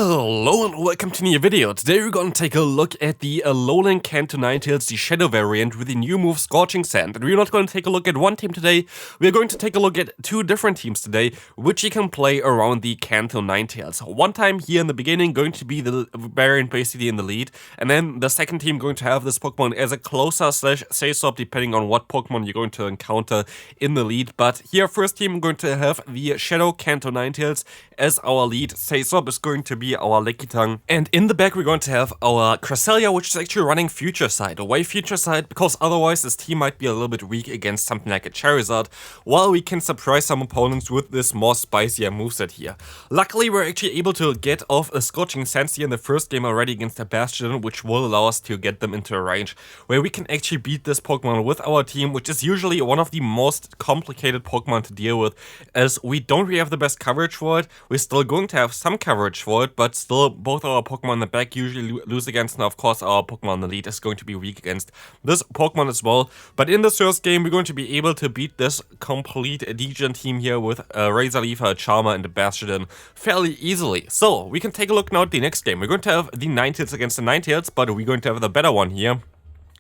Hello and welcome to a new video. Today we're going to take a look at the Alolan Kanto Ninetales, the Shadow variant with the new move Scorching Sands. And we're not going to take a look at one team today, we're going to take a look at two different teams today, which you can play around the Kanto Ninetales. One time here in the beginning going to be the variant basically in the lead, and then the second team going to have this Pokemon as a closer slash say swap depending on what Pokemon you're going to encounter in the lead. But here first team going to have the Shadow Kanto Ninetales as our lead. Say swap is going to be our Lickitung, and in the back we're going to have our Cresselia, which is actually running Future Sight. Away Future Sight, because otherwise this team might be a little bit weak against something like a Charizard, while we can surprise some opponents with this more spicier moveset here. Luckily we're actually able to get off a Scorching Sands here in the first game already against a Bastion, which will allow us to get them into a range where we can actually beat this Pokemon with our team, which is usually one of the most complicated Pokemon to deal with, as we don't really have the best coverage for it. We're still going to have some coverage for it, but still both our Pokemon in the back usually lose against, and of course our Pokemon in the lead is going to be weak against this Pokemon as well. But in this first game we're going to be able to beat this complete Degen team here with a Razor Leaf, a Charmer and a Bastion fairly easily. So we can take a look now at the next game. We're going to have the Ninetales against the Ninetales, but we're going to have the better one here,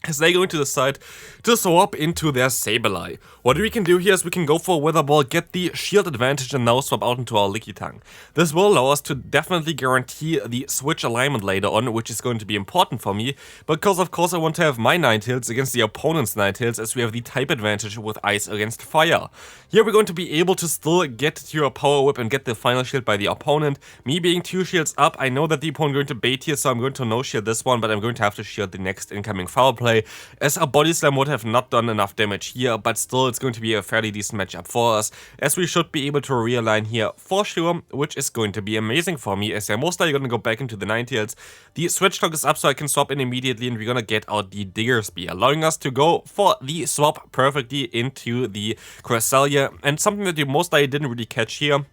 as they're going to decide to swap into their Sableye. What we can do here is we can go for a Weather Ball, get the shield advantage, and now swap out into our Lickitung. This will allow us to definitely guarantee the switch alignment later on, which is going to be important for me, because of course I want to have my Ninetales against the opponent's Ninetales, as we have the type advantage with Ice against Fire. Here we're going to be able to still get to a Power Whip and get the final shield by the opponent. Me being 2 shields up, I know that the opponent is going to bait here, so I'm going to no shield this one, but I'm going to have to shield the next incoming foul play, as a Body Slam would have not done enough damage here, but still it's going to be a fairly decent matchup for us, as we should be able to realign here for sure, which is going to be amazing for me, as I'm most likely going to go back into the Ninetales. The switch clock is up, so I can swap in immediately, and we're going to get out the Diggersby, allowing us to go for the swap perfectly into the Cresselia. And something that you most likely didn't really catch here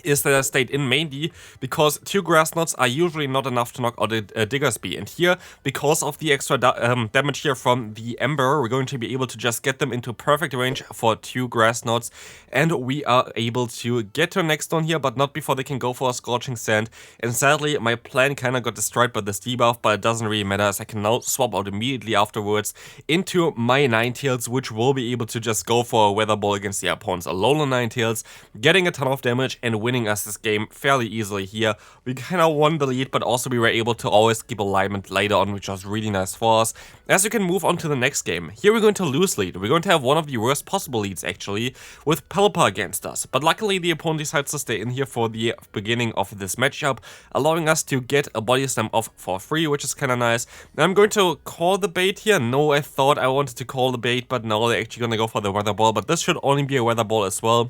is that I stayed in mainly because 2 Grass Knots are usually not enough to knock out a Diggersby, and here, because of the extra damage here from the Ember, we're going to be able to just get them into perfect range for 2 Grass Knots, and we are able to get to the next one here, but not before they can go for a Scorching Sand. And sadly my plan kinda got destroyed by this debuff, but it doesn't really matter, as I can now swap out immediately afterwards into my Ninetales, which will be able to just go for a Weather Ball against the opponent's Alolan Ninetales, getting a ton of damage and winning us this game fairly easily here. We kinda won the lead, but also we were able to always keep alignment later on, which was really nice for us. As we can move on to the next game, here we're going to lose lead. We're going to have one of the worst possible leads actually, with Pelipper against us, but luckily the opponent decides to stay in here for the beginning of this matchup, allowing us to get a Body Slam off for free, which is kinda nice. Now I'm going to call the bait here. No, I thought I wanted to call the bait, but no, they're actually gonna go for the Weather Ball, but this should only be a Weather Ball as well,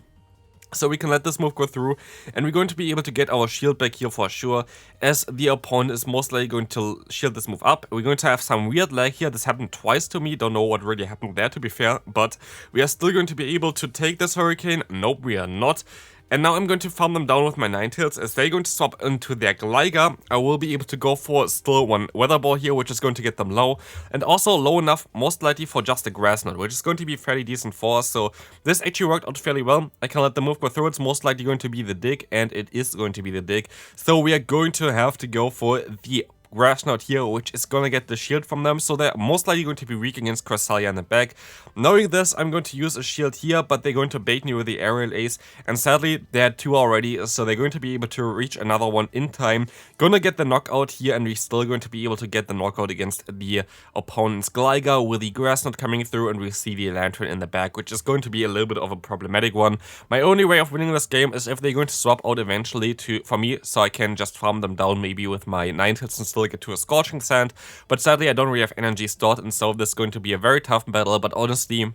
so we can let this move go through, and we're going to be able to get our shield back here for sure, as the opponent is most likely going to shield this move up. We're going to have some weird lag here. This happened twice to me, don't know what really happened there to be fair, but we are still going to be able to take this Hurricane. Nope, we are not. And now I'm going to farm them down with my Ninetales, as they're going to swap into their Gligar. I will be able to go for still one Weather Ball here, which is going to get them low, and also low enough most likely for just a Grass Knot, which is going to be fairly decent for us. So this actually worked out fairly well. I can let the move go through. It's most likely going to be the Dig, and it is going to be the Dig. So we are going to have to go for the Grass Knot here, which is gonna get the shield from them, so they're most likely going to be weak against Cresselia in the back. Knowing this, I'm going to use a shield here, but they're going to bait me with the Aerial Ace, and sadly they had 2 already, so they're going to be able to reach another one in time. Gonna get the knockout here, and we're still going to be able to get the knockout against the opponent's Gligar with the Grass Knot coming through, and we see the Lantern in the back, which is going to be a little bit of a problematic one. My only way of winning this game is if they're going to swap out eventually for me, so I can just farm them down maybe with my Ninetales and still get to a Scorching Sand, but sadly I don't really have energy stored, and so this is going to be a very tough battle. But honestly,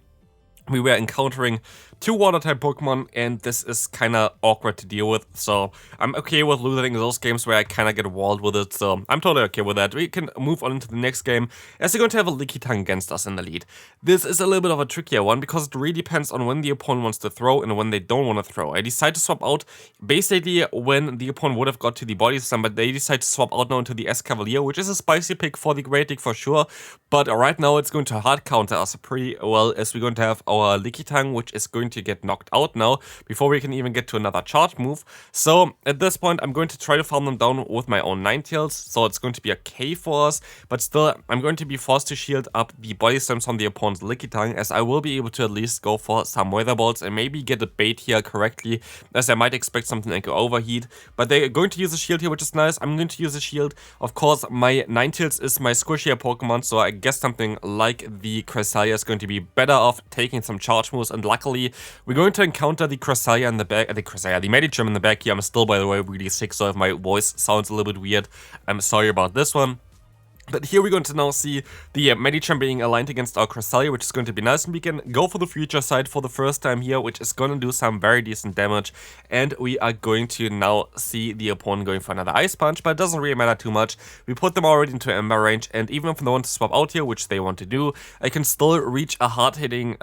we were encountering 2 Water-type Pokemon, and this is kinda awkward to deal with, so I'm okay with losing those games where I kinda get walled with it, so I'm totally okay with that. We can move on into the next game, as we're going to have a Lickitung against us in the lead. This is a little bit of a trickier one, because it really depends on when the opponent wants to throw and when they don't want to throw. I decide to swap out basically when the opponent would have got to the Body Slam, but they decide to swap out now into the Escavalier, which is a spicy pick for the Great League for sure, but right now it's going to hard counter us pretty well, as we're going to have our our Lickitung, which is going to get knocked out now before we can even get to another charge move. So at this point, I'm going to try to farm them down with my own Ninetales. So it's going to be okay for us, but still, I'm going to be forced to shield up the body slams on the opponent's Lickitung, as I will be able to at least go for some weather balls and maybe get a bait here correctly, as I might expect something like an overheat. But they're going to use a shield here, which is nice. I'm going to use a shield. Of course, my Ninetales is my squishier Pokemon, so I guess something like the Cresselia is going to be better off taking some charge moves, and luckily, we're going to encounter the Cresselia in the back, the Medicham in the back here. I'm still, by the way, really sick, so if my voice sounds a little bit weird, I'm sorry about this one. But here we're going to now see the Medicham being aligned against our Cresselia, which is going to be nice, and we can go for the future side for the first time here, which is going to do some very decent damage, and we are going to now see the opponent going for another Ice Punch, but it doesn't really matter too much. We put them already into Ember range, and even if they want to swap out here, which they want to do, I can still reach a hard-hitting,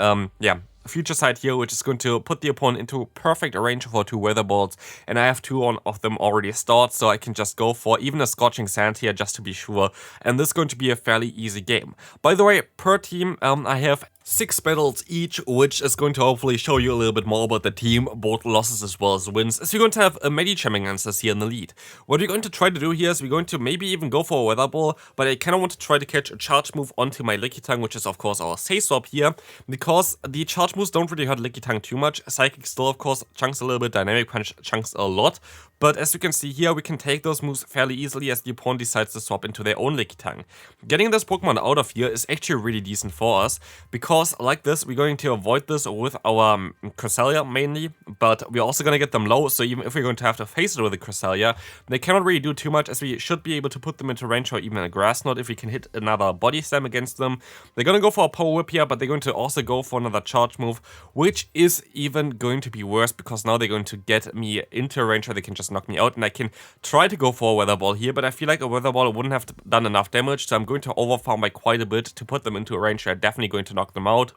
future side here, which is going to put the opponent into perfect range for 2 weather balls, and I have 2 of them already stored, so I can just go for even a Scorching Sands here just to be sure, and this is going to be a fairly easy game. By the way, per team, I have 6 battles each, which is going to hopefully show you a little bit more about the team, both losses as well as wins, as we're going to have a Medicham against us here in the lead. What we're going to try to do here is we're going to maybe even go for a weather ball, but I kind of want to try to catch a charge move onto my Lickitung, which is of course our Say Swap here, because the charge moves don't really hurt Lickitung too much. Psychic still of course chunks a little bit, Dynamic Punch chunks a lot, but as you can see here, we can take those moves fairly easily as the opponent decides to swap into their own Lickitung. Getting this Pokemon out of here is actually really decent for us, because like this, we're going to avoid this with our Cresselia mainly, but we're also going to get them low, so even if we're going to have to face it with the Cresselia, they cannot really do too much, as we should be able to put them into range or even a Grass Knot if we can hit another Body Slam against them. They're going to go for a Power Whip here, but they're going to also go for another charge move, which is even going to be worse, because now they're going to get me into range, or they can just knock me out, and I can try to go for a Weather Ball here, but I feel like a Weather Ball wouldn't have done enough damage, so I'm going to overfarm by quite a bit to put them into a range where I'm definitely going to knock them out.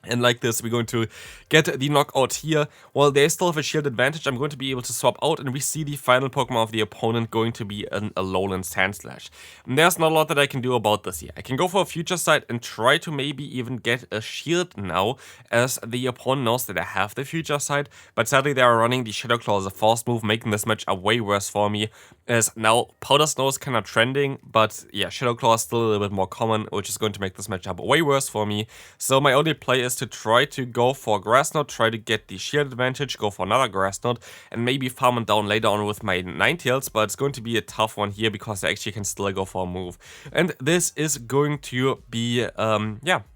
And like this, we're going to get the knockout here. While they still have a shield advantage, I'm going to be able to swap out, and we see the final Pokemon of the opponent going to be an Alolan Sandslash. And there's not a lot that I can do about this here. I can go for a future sight and try to maybe even get a shield now, as the opponent knows that I have the future sight, but sadly they are running the Shadow Claw as a force move, making this match way worse for me, as now Powder Snow is kind of trending, but yeah, Shadow Claw is still a little bit more common, which is going to make this matchup way worse for me. So my only play is to try to go for Grass Knot, try to get the shield advantage, go for another Grass Knot, and maybe farm it down later on with my Ninetales, but it's going to be a tough one here because I actually can still go for a move. And this is going to be,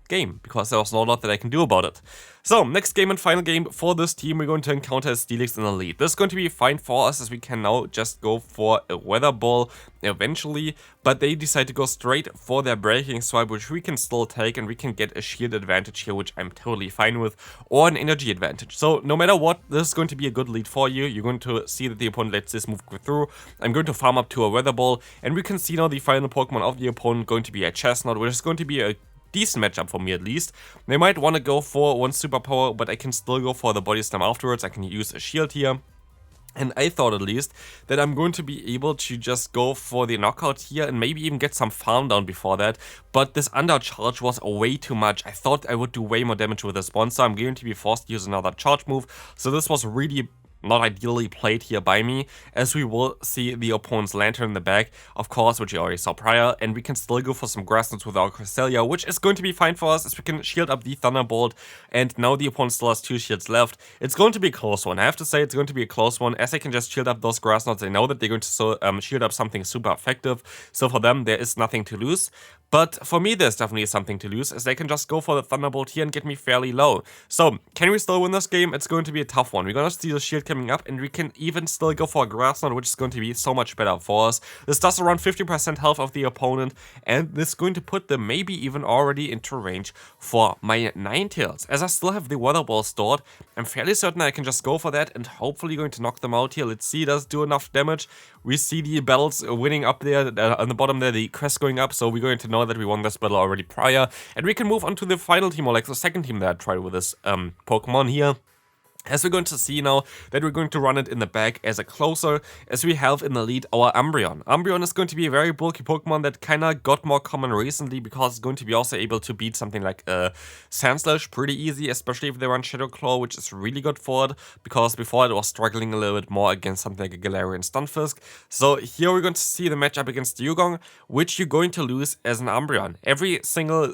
game, because there was not a lot that I can do about it. So, next game and final game for this team, we're going to encounter Steelix in the lead. This is going to be fine for us, as we can now just go for a Weather Ball eventually, but they decide to go straight for their Breaking Swipe, which we can still take, and we can get a shield advantage here, which I'm totally fine with, or an energy advantage. So, no matter what, this is going to be a good lead for you. You're going to see that the opponent lets this move go through. I'm going to farm up to a Weather Ball, and we can see now the final Pokemon of the opponent going to be a Chestnut, which is going to be a decent matchup for me at least. They might want to go for one superpower, but I can still go for the Body Slam afterwards. I can use a shield here. And I thought at least that I'm going to be able to just go for the knockout here and maybe even get some farm down before that. But this undercharge was way too much. I thought I would do way more damage with this one, so I'm going to be forced to use another charge move. So this was really not ideally played here by me, as we will see the opponent's Lantern in the back, of course, which you already saw prior, and we can still go for some Grass Knot with our Cresselia, which is going to be fine for us, as we can shield up the Thunderbolt, and now the opponent still has 2 shields left. It's going to be a close one. I have to say it's going to be a close one, as I can just shield up those Grass Knots. I know that they're going to shield up something super effective, so for them there is nothing to lose. But for me, there's definitely something to lose, as they can just go for the Thunderbolt here and get me fairly low. So, can we still win this game? It's going to be a tough one. We're going to see the shield coming up, and we can even still go for a Grass Knot, which is going to be so much better for us. This does around 50% health of the opponent, and this is going to put them maybe even already into range for my Ninetales. As I still have the Weather Ball stored, I'm fairly certain I can just go for that, and hopefully going to knock them out here. Let's see, does it do enough damage? We see the battles winning up there, on the bottom there, the crest going up, so we're going to know that we won this battle already prior, and we can move on to the final team, or like the second team that I tried with this Pokemon here. As we're going to see now that we're going to run it in the back as a closer, as we have in the lead our Umbreon. Umbreon is going to be a very bulky Pokemon that kinda got more common recently because it's going to be also able to beat something like Sandslash pretty easy, especially if they run Shadow Claw, which is really good for it, because before it was struggling a little bit more against something like a Galarian Stunfisk. So here we're going to see the matchup against Dewgong, which you're going to lose as an Umbreon. Every single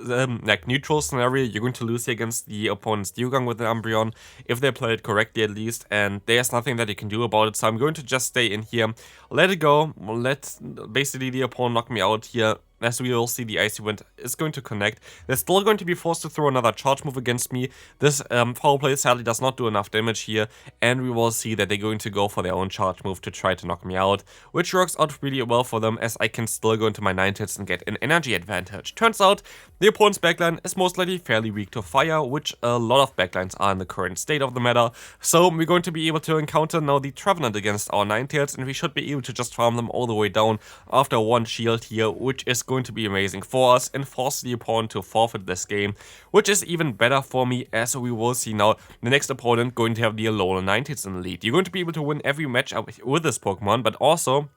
like neutral scenario, you're going to lose here against the opponent's Dewgong with the Umbreon, if they play it correctly at least, and there's nothing that you can do about it, so I'm going to just stay in here, let it go, let basically the opponent knock me out here. As we will see, the Icy Wind is going to connect. They're still going to be forced to throw another charge move against me. This foul play sadly does not do enough damage here, and we will see that they're going to go for their own charge move to try to knock me out, which works out really well for them, as I can still go into my Ninetales and get an energy advantage. Turns out, the opponent's backline is most likely fairly weak to fire, which a lot of backlines are in the current state of the meta, so we're going to be able to encounter now the Trevenant against our Ninetales, and we should be able to just farm them all the way down after one shield here, which is going to be amazing for us and force the opponent to forfeit this game, which is even better for me, as we will see now the next opponent going to have the Alolan Ninetales in the lead. You're going to be able to win every matchup with this Pokemon, but also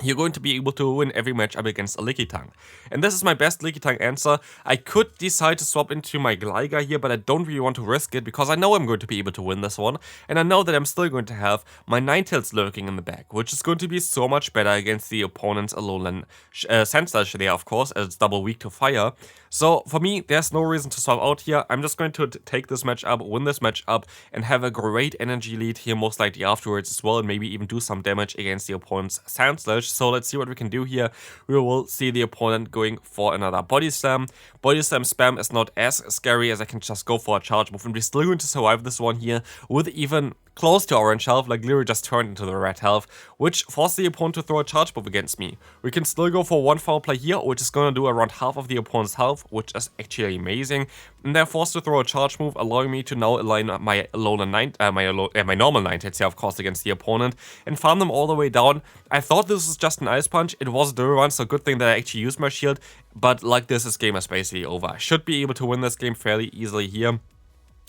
you're going to be able to win every matchup against a Lickitung. And this is my best Lickitung answer. I could decide to swap into my Gligar here, but I don't really want to risk it because I know I'm going to be able to win this one. And I know that I'm still going to have my Ninetales lurking in the back, which is going to be so much better against the opponent's Alolan Sandslash there, of course, as it's double weak to fire. So for me, there's no reason to swap out here. I'm just going to take this matchup, win this matchup, and have a great energy lead here most likely afterwards as well, and maybe even do some damage against the opponent's Sandslash. So let's see what we can do here. We will see the opponent going for another Body Slam. Body Slam spam is not as scary, as I can just go for a charge move, and we're still going to survive this one here with even close to orange health, like literally just turned into the red health, which forced the opponent to throw a charge move against me. We can still go for one foul play here, which is going to do around half of the opponent's health, which is actually amazing. And they're forced to throw a charge move, allowing me to now align my normal Ninetales here, of course, against the opponent, and farm them all the way down. I thought this was just an Ice Punch. It was a Durarun, so good thing that I actually used my shield, but like this game is basically over. I should be able to win this game fairly easily here,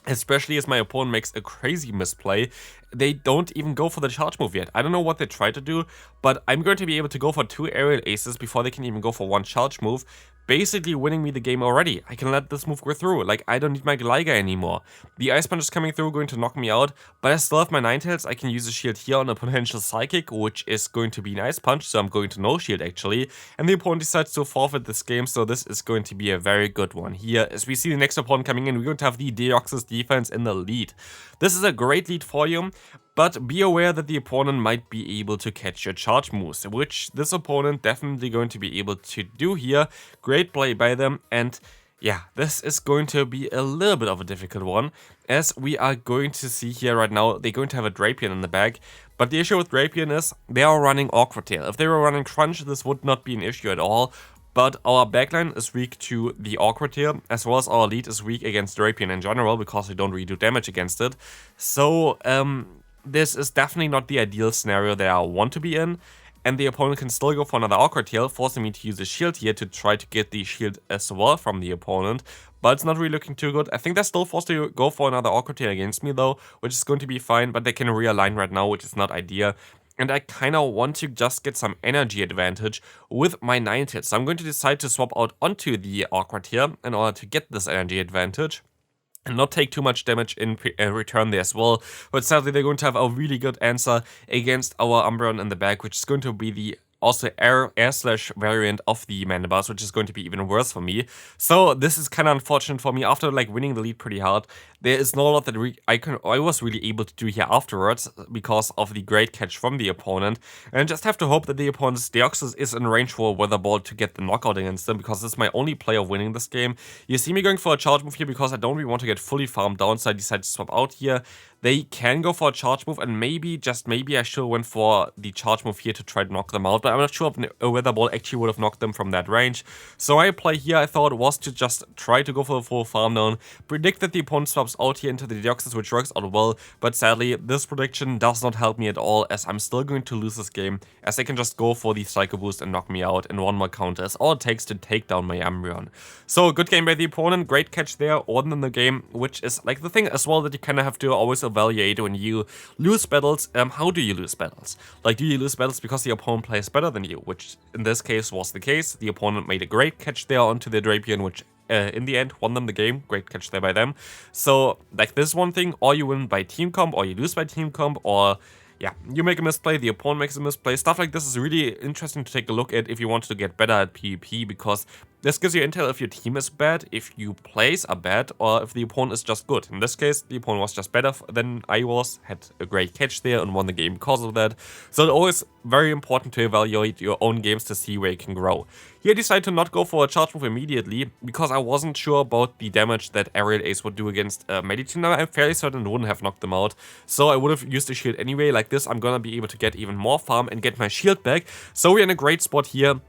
especially as my opponent makes a crazy misplay. They don't even go for the charge move yet. I don't know what they try to do, but I'm going to be able to go for 2 aerial aces before they can even go for 1 charge move, basically winning me the game already. I can let this move go through, like I don't need my Gligar anymore. The Ice Punch is coming through, going to knock me out, but I still have my Ninetales. I can use a shield here on a potential Psychic, which is going to be an Ice Punch, so I'm going to no shield actually, and the opponent decides to forfeit this game, so this is going to be a very good one here. As we see the next opponent coming in, we're going to have the Deoxys defense in the lead. This is a great lead for you, but be aware that the opponent might be able to catch your charge moves, which this opponent definitely going to be able to do here. Great play by them, and yeah, this is going to be a little bit of a difficult one, as we are going to see here right now, they're going to have a Drapion in the bag, but the issue with Drapion is they are running Awkward Tail. If they were running Crunch, this would not be an issue at all. But our backline is weak to the Awkward Tail, as well as our lead is weak against Drapion in general, because we don't really do damage against it. So, this is definitely not the ideal scenario that I want to be in, and the opponent can still go for another Awkward Tail, forcing me to use a shield here to try to get the shield as well from the opponent, but it's not really looking too good. I think they're still forced to go for another Awkward Tail against me though, which is going to be fine, but they can realign right now, which is not ideal. And I kind of want to just get some energy advantage with my Ninetales. So I'm going to decide to swap out onto the Awkward Tail in order to get this energy advantage and not take too much damage in return there as well. But sadly, they're going to have a really good answer against our Umbreon in the back, which is going to be the also air/slash variant of the Mandibuzz, which is going to be even worse for me. So this is kind of unfortunate for me. After like winning the lead pretty hard, there is not a lot that I was really able to do here afterwards because of the great catch from the opponent. And I just have to hope that the opponent's Deoxys is in range for a Weather Ball to get the knockout against them, because this is my only play of winning this game. You see me going for a charge move here because I don't really want to get fully farmed down, so I decided to swap out here. They can go for a charge move, and maybe, just maybe, I should have went for the charge move here to try to knock them out, but I'm not sure if a Weather Ball actually would have knocked them from that range. So my play here, I thought, was to just try to go for the full farm down, predict that the opponent swaps out here into the Deoxys, which works out well, but sadly, this prediction does not help me at all, as I'm still going to lose this game, as they can just go for the Psycho Boost and knock me out, and one more counter is all it takes to take down my Umbreon. So, good game by the opponent, great catch there, Orden in the game, which is like the thing as well that you kind of have to always avoid evaluate when you lose battles. How do you lose battles? Like, do you lose battles because the opponent plays better than you, which in this case was the case. The opponent made a great catch there onto the Drapion, which in the end won them the game. Great catch there by them. So like, this one thing, or you win by team comp, or you lose by team comp, or yeah, you make a misplay, the opponent makes a misplay. Stuff like this is really interesting to take a look at if you want to get better at PvP, because this gives you intel if your team is bad, if your plays are bad, or if the opponent is just good. In this case, the opponent was just better than I was, had a great catch there and won the game because of that. So it's always very important to evaluate your own games to see where you can grow. Here I decided to not go for a charge move immediately, because I wasn't sure about the damage that Aerial Ace would do against Medicina. I'm fairly certain it wouldn't have knocked them out, so I would have used the shield anyway. Like this, I'm gonna be able to get even more farm and get my shield back. So we're in a great spot here.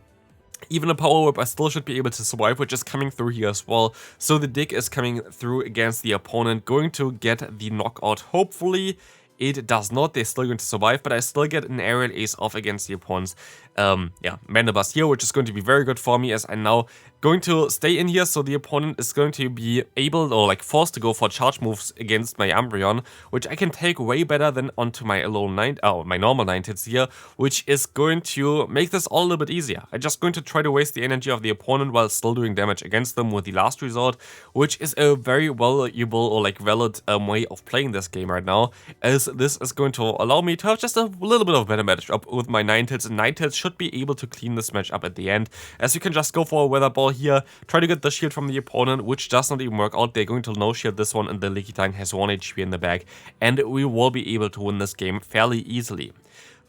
Even a power whip I still should be able to survive, which is coming through here as well. So the dig is coming through against the opponent, going to get the knockout. Hopefully it does not, they're still going to survive, but I still get an Aerial Ace off against the opponent's Mandibuss here, which is going to be very good for me, as I'm now going to stay in here, so the opponent is going to be able, or like forced to go for charge moves against my Umbreon, which I can take way better than onto my my normal Ninetales here, which is going to make this all a little bit easier. I'm just going to try to waste the energy of the opponent while still doing damage against them with the last resort, which is a very valuable or like valid way of playing this game right now, as this is going to allow me to have just a little bit of better matchup with my Ninetales, and Ninetales should be able to clean this match up at the end, as you can just go for a Weather Ball here, try to get the shield from the opponent, which does not even work out. They're going to no shield this one, and the Lickitung has 1 HP in the back, and we will be able to win this game fairly easily.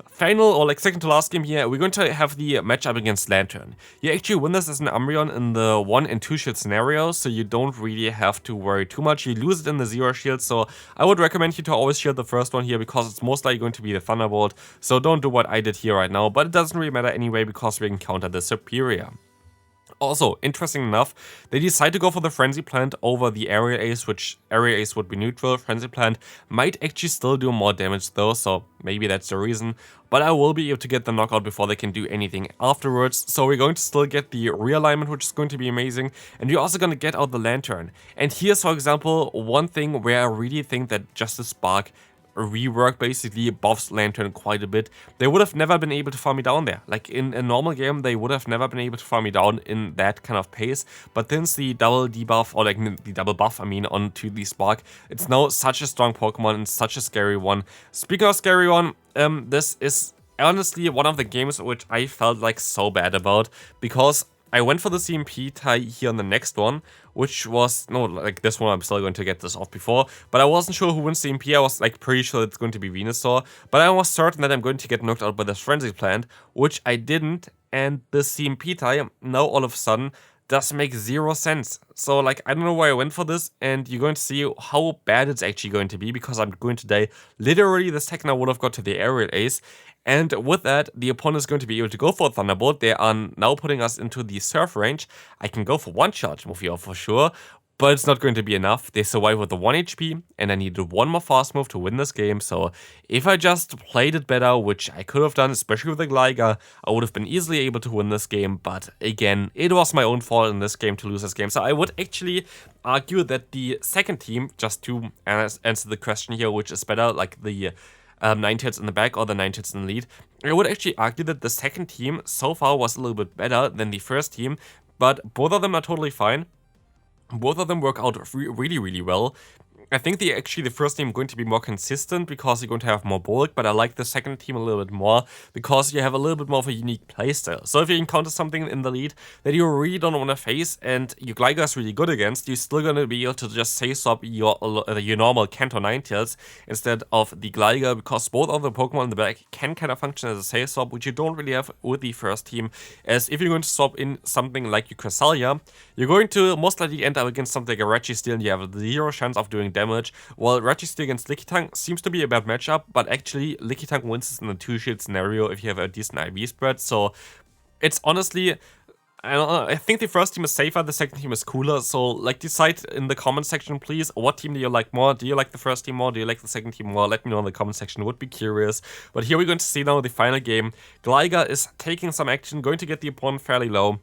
Final, or like second to last game here, we're going to have the matchup against Lantern. You actually win this as an Umbreon in the 1 and 2 shield scenario, so you don't really have to worry too much. You lose it in the 0 shield, so I would recommend you to always shield the first one here, because it's most likely going to be the Thunderbolt. So don't do what I did here right now, but it doesn't really matter anyway, because we can counter the Superior. Also, interesting enough, they decide to go for the Frenzy Plant over the Aerial Ace, which Aerial Ace would be neutral. Frenzy Plant might actually still do more damage though, so maybe that's the reason. But I will be able to get the knockout before they can do anything afterwards. So we're going to still get the realignment, which is going to be amazing. And we're also going to get out the Lantern. And here's, for example, one thing where I really think that Justice Spark rework basically buffs Lantern quite a bit. They would have never been able to farm me down there. Like in a normal game, they would have never been able to farm me down in that kind of pace. But since the double debuff, or like the double buff, I mean, onto the Spark, it's now such a strong Pokemon and such a scary one. Speaking of scary one, this is honestly one of the games which I felt like so bad about, because I went for the CMP tie here on the next one, which was, no, like this one I'm still going to get this off before, but I wasn't sure who wins CMP. I was like pretty sure it's going to be Venusaur, but I was certain that I'm going to get knocked out by this Frenzy Plant, which I didn't, and the CMP tie now all of a sudden does make 0 sense. So like, I don't know why I went for this, and you're going to see how bad it's actually going to be, because I'm going to die literally the second I would have got to the Aerial Ace. And with that, the opponent is going to be able to go for a Thunderbolt. They are now putting us into the Surf range. I can go for one charge move here for sure, but it's not going to be enough. They survive with the 1 HP, and I needed one more fast move to win this game. So if I just played it better, which I could have done, especially with the Gligar, I would have been easily able to win this game. But again, it was my own fault in this game to lose this game. So I would actually argue that the second team, just to answer the question here, which is better, like the Ninetales in the back or the Ninetales in the lead, I would actually argue that the second team so far was a little bit better than the first team, but both of them are totally fine. Both of them work out really, really well. I think the first team is going to be more consistent because you're going to have more bulk, but I like the second team a little bit more because you have a little bit more of a unique playstyle. So if you encounter something in the lead that you really don't want to face and your Gligar is really good against, you're still going to be able to just say swap your normal Kanto Ninetales instead of the Gligar, because both of the Pokemon in the back can kind of function as a say swap, which you don't really have with the first team. As if you're going to swap in something like your Cresselia, you're going to most likely end up against something like a Registeel, and you have 0 chance of doing damage. While Registeel against Lickitung seems to be a bad matchup, but actually Lickitung wins this in a 2-shield scenario if you have a decent IV spread. So it's honestly, I don't know, I think the first team is safer, the second team is cooler. So like, decide in the comment section please, what team do you like more? Do you like the first team more? Do you like the second team more? Let me know in the comment section, would be curious. But here we're going to see now the final game. Gligar is taking some action, going to get the opponent fairly low.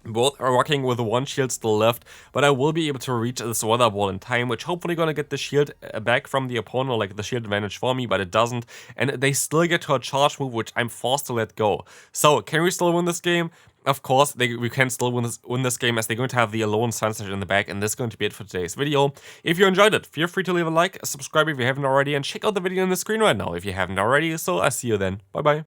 Both are rocking with one shield still left, but I will be able to reach this weather ball in time, which hopefully gonna get the shield back from the opponent, or like the shield advantage for me, but it doesn't. And they still get to a charge move, which I'm forced to let go. So, can we still win this game? Of course, we can still win this game, as they're going to have the Alone Sunset in the back, and this is going to be it for today's video. If you enjoyed it, feel free to leave a like, subscribe if you haven't already, and check out the video on the screen right now if you haven't already. So, I'll see you then. Bye bye.